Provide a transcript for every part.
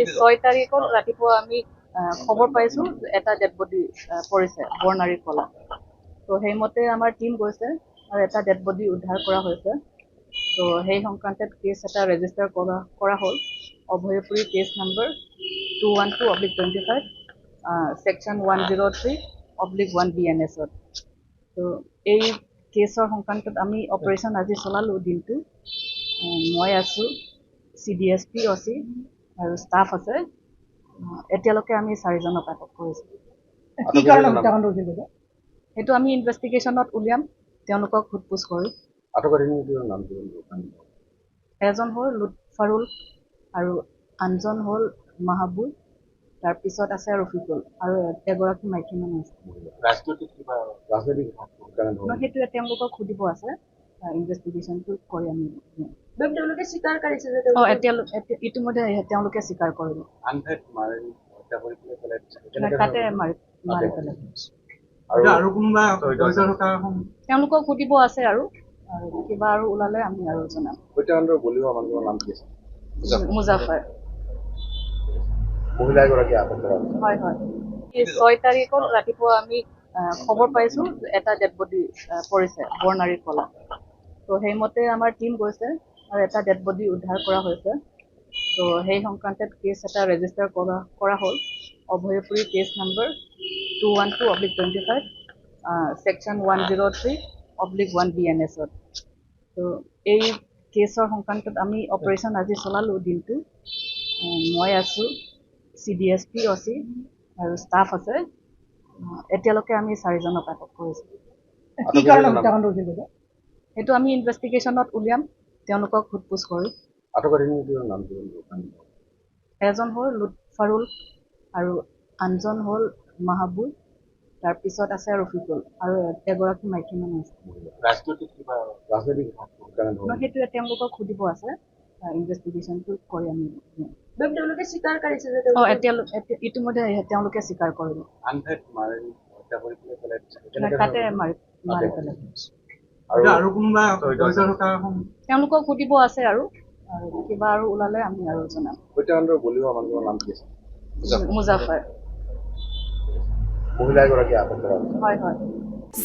6 তাৰিখত ৰাতিপুৱা আমি খবৰ পাইছোঁ এটা ডেড বডি পৰিছে বৰনাৰীৰ কলা। তো সেইমতে আমাৰ টিম গৈছে আৰু এটা ডেড বডি উদ্ধাৰ কৰা হৈছে। তো সেই সংক্ৰান্তত কেছ এটা ৰেজিষ্টাৰ কৰা হ'ল অভয়পুৰী কেছ নম্বৰ 212/25 ছেকশ্যন 103/1 BNS-ত। তো এই কেছৰ সংক্ৰান্তত আমি অপাৰেশ্যন আজি চলালোঁ দিনটো। মই আছোঁ, CDSP OC আৰু ষ্টাফ আছে। এতিয়ালৈকে আমি 4জনক আটক কৰিছোঁ। কি কাৰণত হত্যাকাণ্ড হৈছিল? সেইটো আমি ইনভেষ্টিগেশ্যনত উলিয়াম, তেওঁলোকক সোধ-পোছ কৰি। এজন হ'ল লুৎফাৰুল আৰু আনজন হ'ল মাহবুব, তাৰপিছত আছে ৰফিকুল আৰু এগৰাকী মাইকী মানুহ আছে। সেইটো তেওঁলোকক সুধিব আছে, ইনভেষ্টিগেশ্যনটো কৰি আমি তেওঁলোকে স্বীকাৰ কৰিছে যে ইতিমধ্যে তেওঁলোকে স্বীকাৰ কৰিল। তাতে মাৰি পেলাই। তেওঁলোকক সুধিব আছে আৰু কিবা আৰু ওলালে আমি আৰু জনাম। মুজাফৰ। হয় হয়। 6 তাৰিখত ৰাতিপুৱা আমি খবৰ পাইছোঁ এটা ডেড বডি পৰিছে বৰনাৰীৰ কলা। তো সেইমতে আমাৰ টিম গৈছে আৰু এটা ডেড বডি উদ্ধাৰ কৰা হৈছে। তো সেই সংক্ৰান্তত কেছ এটা ৰেজিষ্টাৰ কৰা হ'ল অভয়পুৰী কেছ নম্বৰ 212/25 ছেকশ্যন 103/1 BNS-ত। তো এই কেছৰ সংক্ৰান্তত আমি অপাৰেশ্যন আজি চলালোঁ দিনটো। মই আছোঁ, CDSP OC আৰু ষ্টাফ আছে। এতিয়ালৈকে আমি 4জনক আটক কৰিছোঁ। কি কাৰণত হত্যাকাণ্ড হৈছিল? সেইটো আমি ইনভেষ্টিগেশ্যনত উলিয়াম, তেওঁলোকক সোধ-পোছ কৰি। এজন হ'ল লুৎফাৰুল আৰু আনজন হ'ল মাহবুব, তাৰপিছত আছে ৰফিকুল আৰু এগৰাকী মাইকী মানুহ আছে। সেইটো তেওঁলোকক সুধিব আছে, ইনভেষ্টিগেশ্যনটো কৰি আমি তেওঁলোকে স্বীকাৰ কৰিছে যে ইতিমধ্যে তেওঁলোকে স্বীকাৰ কৰিল। তাতে মাৰি পেলাই। তেওঁলোকক সুধিব আছে আৰু কিবা আৰু ওলালে আমি আৰু জনাম। মুজাফৰ। হয় হয়।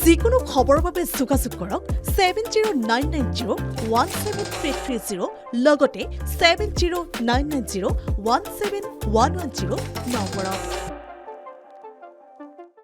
যিকোনো খবৰৰ বাবে যোগাযোগ কৰক 7099017330 লগতে 7099017110 নম্বৰত।